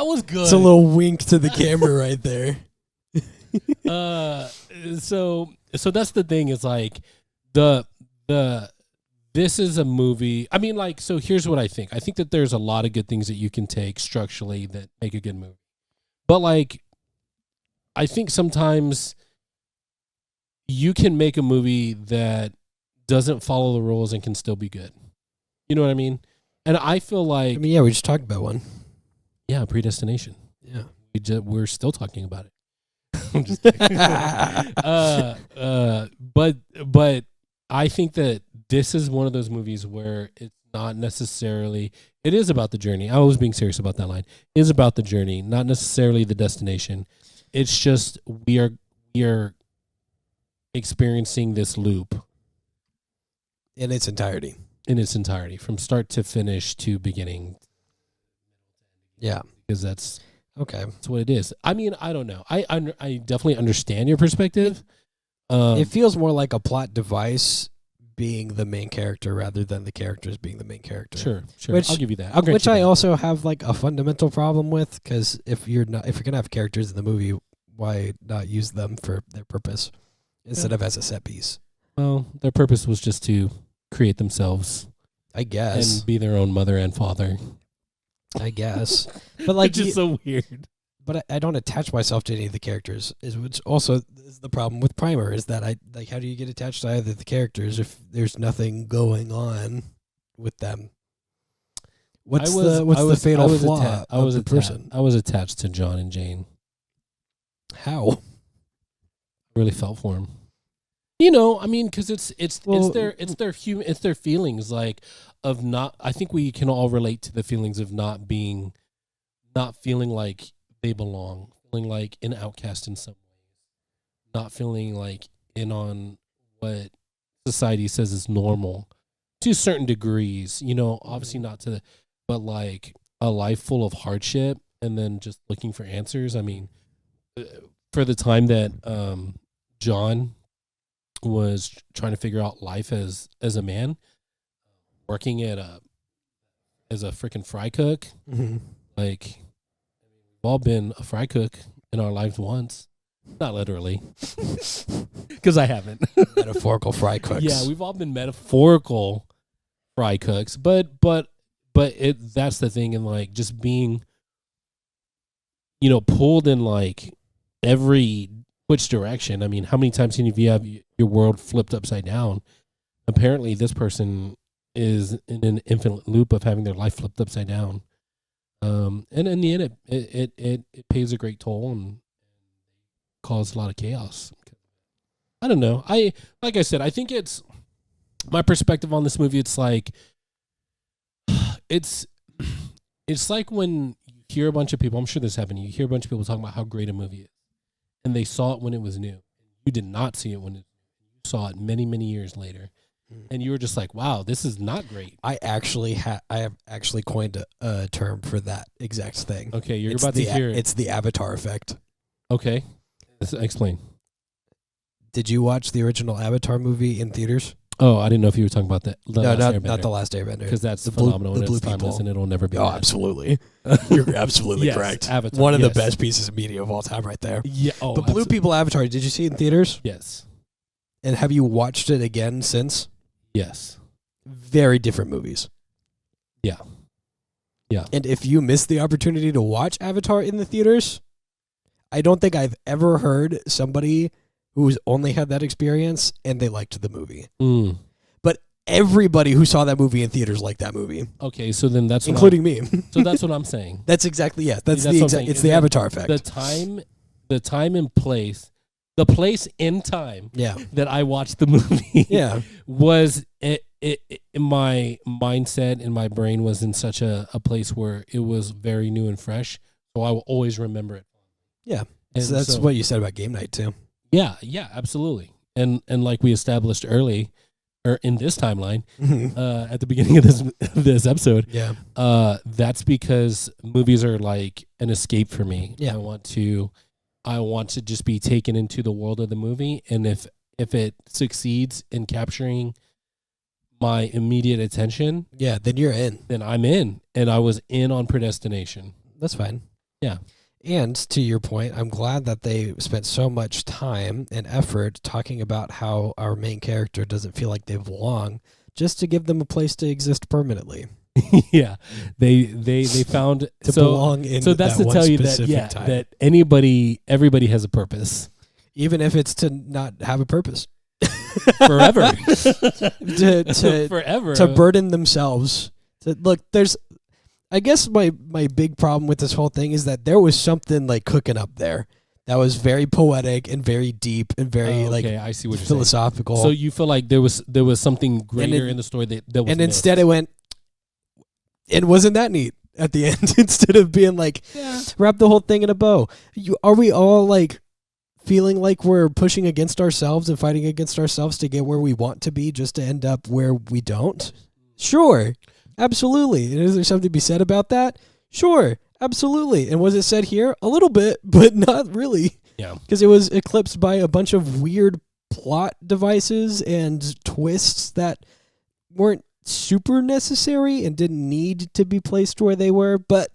That was good. It's a little wink to the camera right there. So that's the thing is like this is a movie. I mean, like, so here's what I think. I think that there's a lot of good things that you can take structurally that make a good movie. But like, I think sometimes you can make a movie that doesn't follow the rules and can still be good. You know what I mean? And I feel like, yeah, we just talked about one. Yeah, Predestination. Yeah, we're still talking about it. I'm just kidding. But I think that this is one of those movies where it's not necessarily. It is about the journey. I was being serious about that line. It is about the journey, not necessarily the destination. It's just we are experiencing this loop in its entirety. From start to finish to beginning. Yeah, because that's That's what it is. I mean, I don't know. I definitely understand your perspective. It feels more like a plot device being the main character rather than the characters being the main character. Sure. Which, I'll give you that. Which I also have like a fundamental problem with, because if you're gonna have characters in the movie, why not use them for their purpose instead of as a set piece? Well, their purpose was just to create themselves, I guess, and be their own mother and father. I guess, but like, which is so weird. But I don't attach myself to any of the characters. Which also is the problem with Primer, is that how do you get attached to either of the characters if there's nothing going on with them? What's the fatal flaw of the person? I was attached to John and Jane. How? I really felt for him. You know, I mean, because it's their feelings, like, of not. I think we can all relate to the feelings of not feeling like they belong, feeling like an outcast in some ways, not feeling like in on what society says is normal to certain degrees. You know, obviously not to, but like a life full of hardship and then just looking for answers. I mean, for the time that John was trying to figure out life as a man, working as a freaking fry cook, like, we've all been a fry cook in our lives once, not literally, because I haven't. Metaphorical fry cooks. Yeah, we've all been metaphorical fry cooks, but that's the thing, and like just being, you know, pulled in like every which direction. I mean, how many times can you have your world flipped upside down? Apparently, this person is in an infinite loop of having their life flipped upside down. And in the end, it pays a great toll and causes a lot of chaos. I don't know. Like I said, I think it's my perspective on this movie. It's like it's like when you hear a bunch of people. I'm sure this happened. You hear a bunch of people talking about how great a movie is, and they saw it when it was new. You did not see it when you saw it many, many years later. And you were just like, wow, this is not great. I have actually coined a term for that exact thing. Okay, you're about to hear it. It's the Avatar effect. Okay. Explain. Did you watch the original Avatar movie in theaters? Oh, I didn't know if you were talking about that. No, not The Last Airbender. Because that's phenomenal. The blue people. And it'll never be bad. Absolutely. You're absolutely correct. Avatar, one of the best pieces of media of all time right there. Yeah. Oh, the Blue People Avatar, did you see it in theaters? Yes. And have you watched it again since? Yes. Very different movies. Yeah. Yeah. And if you missed the opportunity to watch Avatar in the theaters, I don't think I've ever heard somebody who's only had that experience and they liked the movie. But everybody who saw that movie in theaters liked that movie. Okay, so then that's including me. So that's what I'm saying. That's exactly That's the exact. It's the Avatar effect. The time and place. The place in time that I watched the movie was my mindset and my brain was in such a place where it was very new and fresh. So I will always remember it. Yeah. So that's what you said about game night too. Yeah, absolutely. And like we established early or in this timeline at the beginning of this episode, that's because movies are like an escape for me. Yeah. I want to just be taken into the world of the movie, and if it succeeds in capturing my immediate attention, then you're in. Then I'm in, and I was in on Predestination. That's fine. Yeah. And to your point, I'm glad that they spent so much time and effort talking about how our main character doesn't feel like they belong, just to give them a place to exist permanently. Yeah, they found to belong in. So that's that to one tell you that specific time. that everybody has a purpose, even if it's to not have a purpose forever, to forever, to burden themselves. Look, there's. I guess my big problem with this whole thing is that there was something like cooking up there that was very poetic and very deep and very I see what you're philosophical. saying. So you feel like there was something greater in the story that was and missed. Instead it went. It wasn't that neat at the end. Instead of being like, wrap the whole thing in a bow. Are we all like feeling like we're pushing against ourselves and fighting against ourselves to get where we want to be, just to end up where we don't? Sure. Absolutely. And is there something to be said about that? Sure. Absolutely. And was it said here? A little bit, but not really. Yeah. Because it was eclipsed by a bunch of weird plot devices and twists that weren't super necessary and didn't need to be placed where they were, but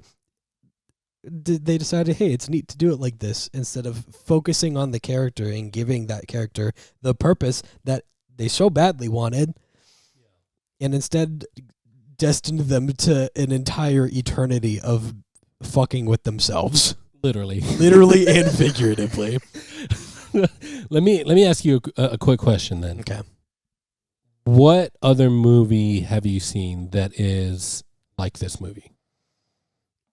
they decided, hey, it's neat to do it like this, instead of focusing on the character and giving that character the purpose that they so badly wanted, and instead destined them to an entire eternity of fucking with themselves. Literally and figuratively. Let me ask you a quick question then. Okay. What other movie have you seen that is like this movie?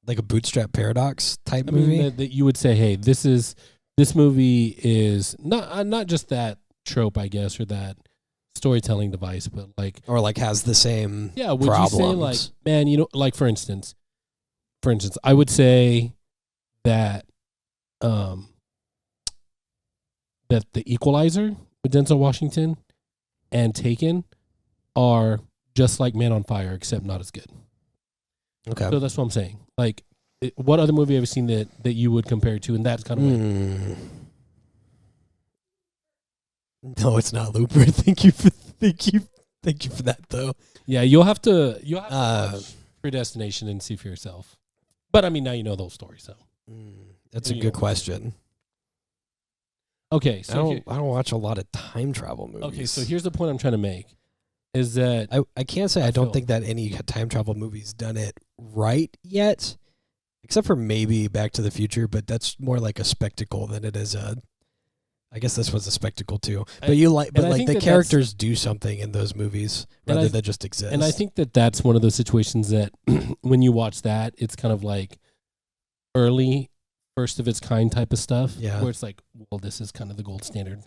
Like a Bootstrap Paradox type movie? Mean, that you would say, hey, this movie is not just that trope, I guess, or that storytelling device, but like, or like has the same would problems. you say like, man, like for instance, I would say that that The Equalizer with Denzel Washington and Taken are just like Man on Fire, except not as good. Okay. So that's what I'm saying. Like, what other movie have you seen that you would compare it to? And that's kind of No, it's not Looper. Thank you for that though. Yeah, you'll have to watch Predestination and see for yourself. But I mean, now you know the whole story, so that's a good question. Okay, so I don't watch a lot of time travel movies. Okay, so here's the point I'm trying to make: is that I can't say I don't think that any time travel movie's done it right yet, except for maybe Back to the Future, but that's more like a spectacle than it is a. I guess this was a spectacle too, but the characters do something in those movies rather than just exist. And I think that that's one of those situations that when you watch that, it's kind of like early, first of its kind type of stuff. Yeah. Where it's like, well, this is kind of the gold standard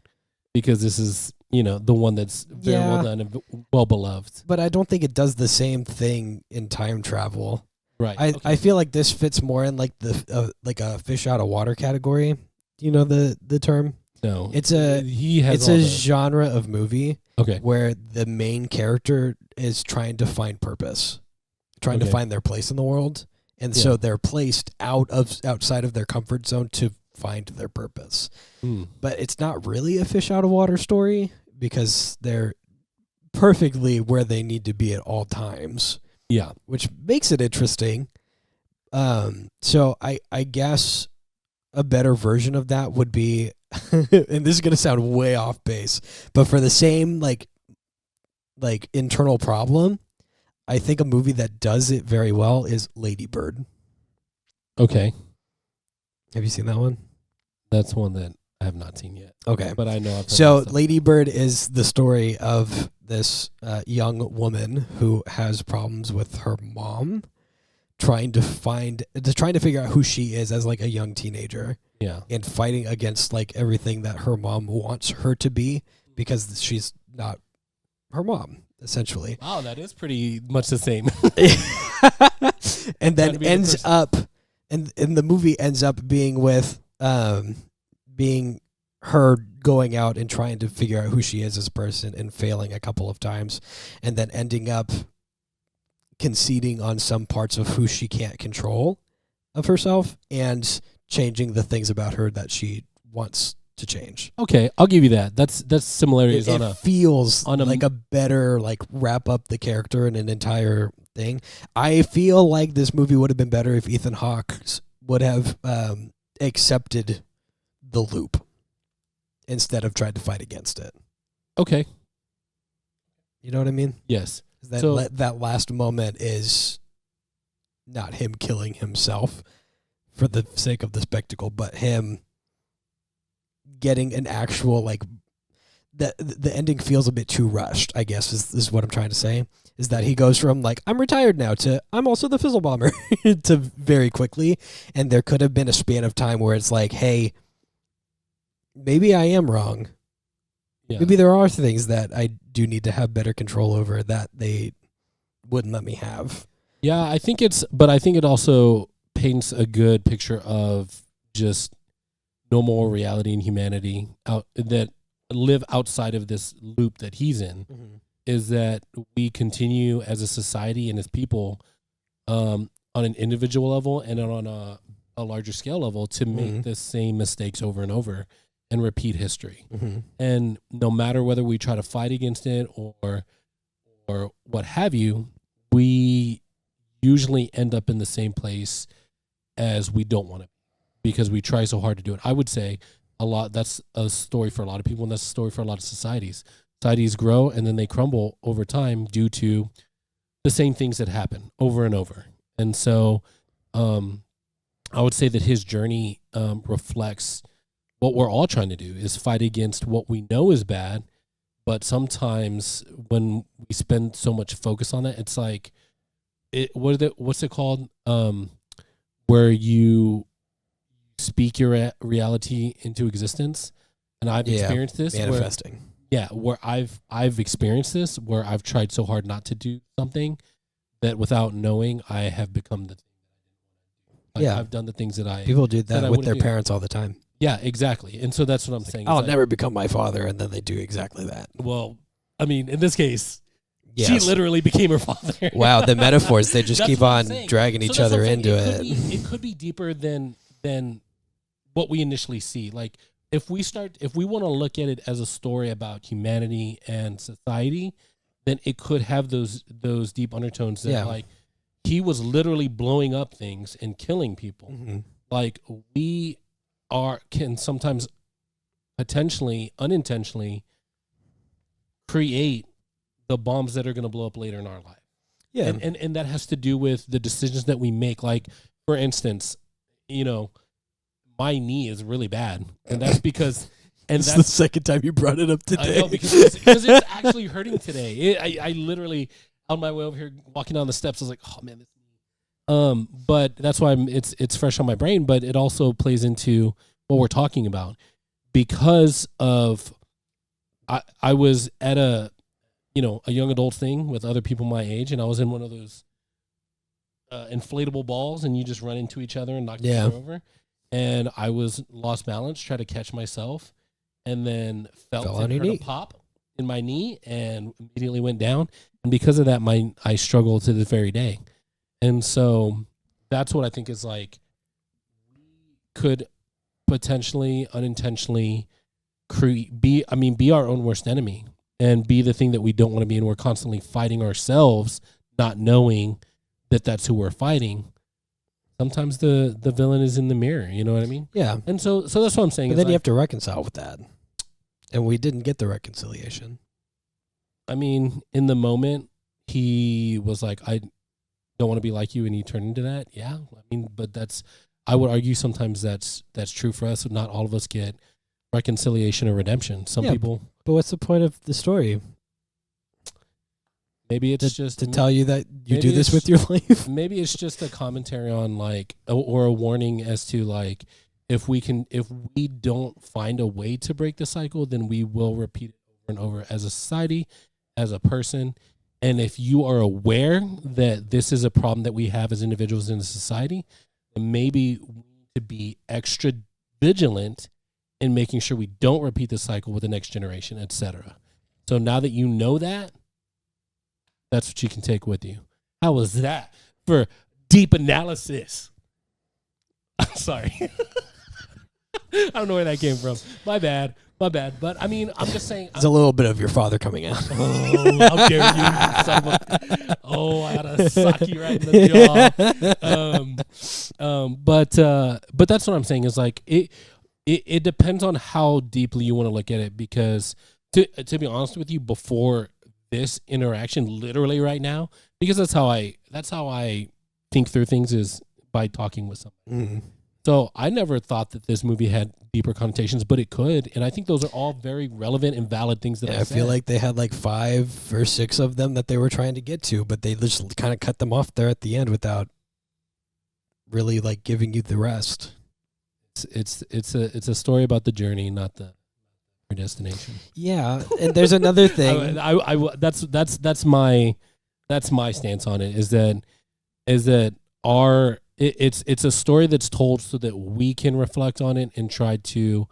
because this is, the one that's very well done and well beloved. But I don't think it does the same thing in time travel. Right. I feel like this fits more in like the like a fish out of water category. Do you know the term? No, it's a genre of movie where the main character is trying to find purpose, trying to find their place in the world, and so they're placed outside of their comfort zone to find their purpose. But it's not really a fish out of water story because they're perfectly where they need to be at all times. Yeah, which makes it interesting. So I guess a better version of that would be. And this is going to sound way off base, but for the same like internal problem, I think a movie that does it very well is Lady Bird. Okay. Have you seen that one? That's one that I have not seen yet. Okay. But I know I've heard So Lady Bird is the story of this young woman who has problems with her mom, trying to figure out who she is as like a young teenager. Yeah. And fighting against like everything that her mom wants her to be because she's not her mom, essentially. Wow, that is pretty much the same. And then ends up and the movie ends up being with being her going out and trying to figure out who she is as a person and failing a couple of times and then ending up conceding on some parts of who she can't control of herself and changing the things about her that she wants to change. Okay, I'll give you that. That's similarities it feels like a better like wrap up the character in an entire thing. I feel like this movie would have been better if Ethan Hawke would have accepted the loop instead of tried to fight against it. Okay. You know what I mean? Yes. That last moment is not him killing himself for the sake of the spectacle, but him getting an actual, like, the ending feels a bit too rushed, I guess, is what I'm trying to say, is that he goes from, like, I'm retired now to I'm also the Fizzle Bomber to very quickly, and there could have been a span of time where it's like, hey, maybe I am wrong. Yeah. Maybe there are things that I do need to have better control over that they wouldn't let me have. Yeah, I think it also paints a good picture of just normal reality and humanity that live outside of this loop that he's in. Mm-hmm. Is that we continue as a society and as people on an individual level and on a larger scale level to make the same mistakes over and over and repeat history. Mm-hmm. And no matter whether we try to fight against it or what have you, we usually end up in the same place as we don't want to, because we try so hard to do it. I would say that's a story for a lot of people, and that's a story for a lot of societies. Societies grow and then they crumble over time due to the same things that happen over and over. And so I would say that his journey reflects what we're all trying to do, is fight against what we know is bad. But sometimes when we spend so much focus on it, it's like, what's it called? Where you speak your reality into existence. And I've experienced this. Manifesting. Where I've experienced this, where I've tried so hard not to do something that without knowing I have become the thing that I didn't want to do. I've done the things that people do that with their parents all the time. Yeah, exactly. And so that's what I'm saying. I'll never become my father, and then they do exactly that. Well, I mean, in this case, she literally became her father. Wow, the metaphors, they just keep on dragging each other into it. It could be deeper than what we initially see. Like, if we want to look at it as a story about humanity and society, then it could have those deep undertones that like he was literally blowing up things and killing people. Mm-hmm. Like, we can sometimes potentially, unintentionally create the bombs that are going to blow up later in our life. Yeah. And that has to do with the decisions that we make. Like, for instance, my knee is really bad, and that's because... And that's the second time you brought it up today. I know, because it's actually hurting today. I literally, on my way over here, walking down the steps, I was like, oh, man, this knee. But that's why it's fresh on my brain, but it also plays into what we're talking about. Because of... I was at a young adult thing with other people my age, and I was in one of those inflatable balls, and you just run into each other and knock each other over. And I was lost balance, tried to catch myself, and then felt a pop in my knee and immediately went down. And because of that, I struggle to this very day. And so that's what I think is like, we could potentially, unintentionally be our own worst enemy and be the thing that we don't want to be. And we're constantly fighting ourselves, not knowing that that's who we're fighting. Sometimes the villain is in the mirror, you know what I mean? Yeah. And so that's what I'm saying. But then you have to reconcile with that. And we didn't get the reconciliation. I mean, in the moment, he was like, I don't want to be like you, and he turned into that. Yeah. I mean, but I would argue sometimes that's true for us. Not all of us get reconciliation or redemption. Some people. But what's the point of the story? Maybe it's just to tell you that you do this with your life. Maybe it's just a commentary on, like, or a warning as to, like, if we don't find a way to break the cycle, then we will repeat it over and over as a society, as a person. And if you are aware that this is a problem that we have as individuals in the society, then maybe we need to be extra vigilant in making sure we don't repeat the cycle with the next generation, etc. So now that you know that, that's what you can take with you. How was that for deep analysis? I'm sorry. I don't know where that came from. My bad. My bad. But I mean, I'm just saying. It's a little bit of your father coming out. Oh, how dare you, son of a... Oh, I gotta sock you right in the jaw. But that's what I'm saying is like it depends on how deeply you want to look at it, because to be honest with you, before this interaction, literally right now, because that's how I think through things, is by talking with someone. Mm. So I never thought that this movie had deeper connotations, but it could, and I think those are all very relevant and valid things that I feel like they had like 5 or 6 of them that they were trying to get to, but they just kind of cut them off there at the end without really like giving you the rest. It's a story about the journey, not the predestination. Yeah, and there's another thing. That's my stance on it. Is that it's a story that's told so that we can reflect on it and try to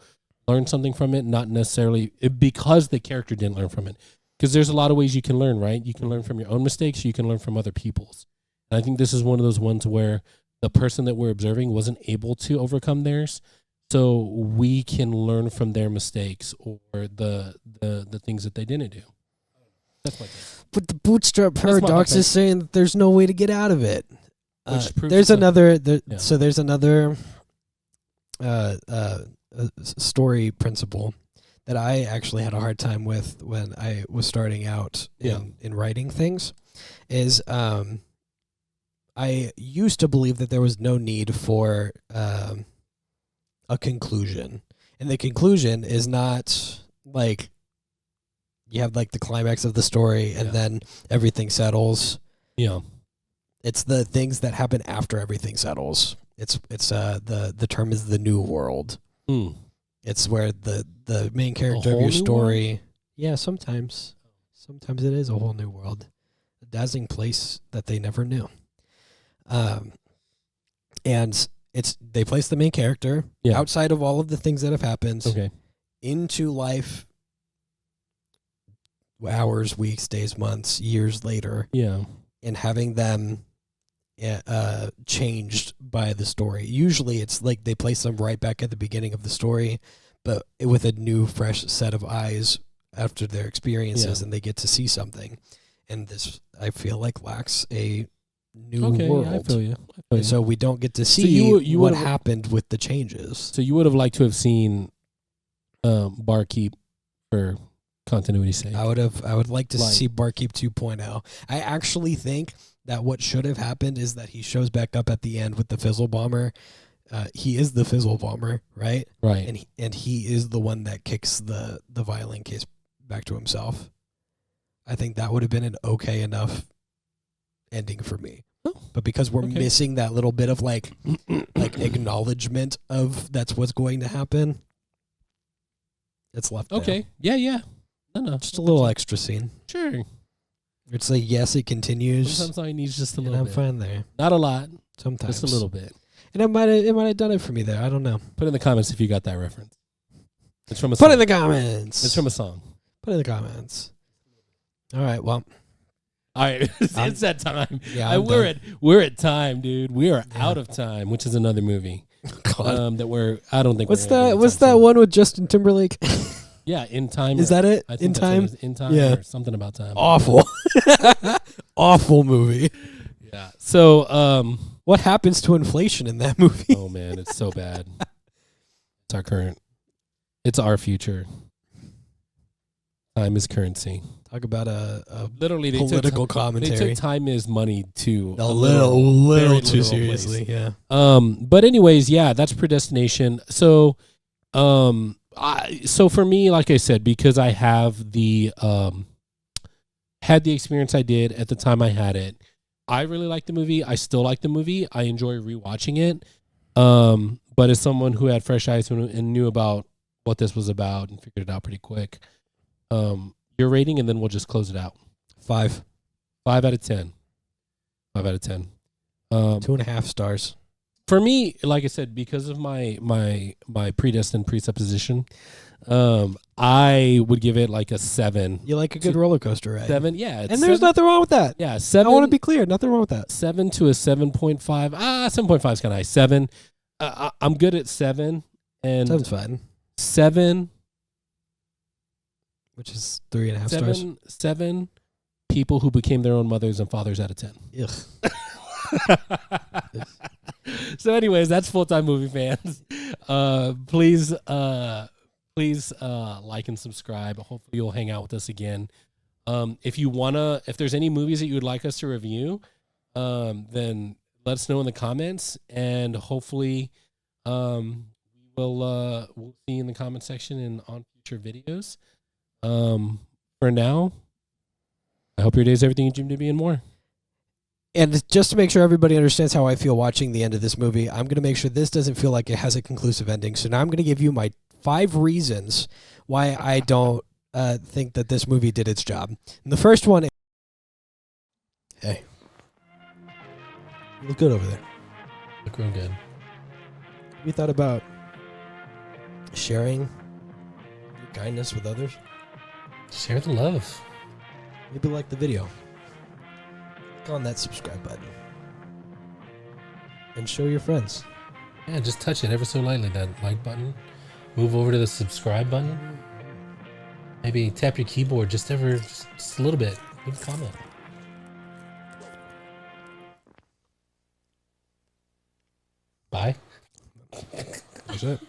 learn something from it, not necessarily because the character didn't learn from it. Because there's a lot of ways you can learn, right? You can learn from your own mistakes, you can learn from other people's. And I think this is one of those ones where the person that we're observing wasn't able to overcome theirs, so we can learn from their mistakes or the things that they didn't do. That's my thing. But the bootstrap paradox is saying that there's no way to get out of it. There's another story principle that I actually had a hard time with when I was starting out in writing things. Is I used to believe that there was no need for a conclusion, and the conclusion is not like you have like the climax of the story and then everything settles. Yeah. It's the things that happen after everything settles. It's the term is the new world. Mm. It's where the main character of your story. Yeah, sometimes it is a whole new world, a dazzling place that they never knew. And they place the main character outside of all of the things that have happened into life. Hours, weeks, days, months, years later. Yeah. And having them changed by the story. Usually it's like they place them right back at the beginning of the story, but with a new, fresh set of eyes after their experiences, and they get to see something. And this, I feel like, lacks a new world. Yeah, I feel you. So we don't get to see what happened with the changes. So you would have liked to have seen Barkeep for continuity's sake. I would like to see Barkeep 2.0. I actually think that what should have happened is that he shows back up at the end with the Fizzle Bomber. He is the Fizzle Bomber, right? Right. And he is the one that kicks the violin case back to himself. I think that would have been an okay enough ending for me. Oh, but because we're missing that little bit of like acknowledgement of that's what's going to happen, it's left there. Okay. Yeah. No. Just a little extra scene. Sure. It's like, yes, it continues. Sometimes all you need is just a little bit. I'm fine there. Not a lot. Sometimes. Just a little bit. And it might have done it for me there. I don't know. Put in the comments if you got that reference. It's from a song. song. Put in the comments. It's from a song. Put in the comments. All right, well. All right. It's that time. Yeah, we're at time, dude. We are out of time, which is another movie. I don't think what's that one with Justin Timberlake? Yeah, In Time. Is that it? I think In Time? In Time or something about time. Awful. Awful movie. Yeah. So, what happens to inflation in that movie? Oh, man, it's so bad. It's our current. It's our future. Time is currency. Talk about a literally political commentary. They took time is money to a little too seriously. Place. Yeah. But anyways, yeah, that's Predestination. So, so for me, like I said, because I have had the experience I did at the time I had it, I really like the movie. I still like the movie. I enjoy rewatching it. But as someone who had fresh eyes and knew about what this was about and figured it out pretty quick, your rating, and then we'll just close it out. 5. 5 out of 10. 5 out of 10. 2.5 stars. For me, like I said, because of my predestined presupposition, I would give it like a 7. You like a good roller coaster ride? 7, yeah. And there's nothing wrong with that. Yeah, 7. I want to be clear, nothing wrong with that. 7 to a 7.5. 7.5 is kind of high. 7. I'm good at 7. And 7's fine. 7 which is 3.5 stars. 7 people who became their own mothers and fathers out of 10. Ugh. So anyways, that's Full-Time Movie Fans. Please like and subscribe. Hopefully you'll hang out with us again. If there's any movies that you would like us to review, then let us know in the comments, and hopefully we'll see you in the comment section and on future videos. For now, I hope your day is everything you dreamed to be and more. And just to make sure everybody understands how I feel watching the end of this movie, I'm going to make sure this doesn't feel like it has a conclusive ending. So now I'm going to give you my 5 reasons why I don't think that this movie did its job. And the first one is... Hey. You look good over there. Look real good. Have you thought about sharing your kindness with others? Share the love. Maybe like the video. Click on that subscribe button. And show your friends. Yeah, just touch it ever so lightly, that like button. Move over to the subscribe button. Maybe tap your keyboard just a little bit. Leave a comment. Bye. That's it.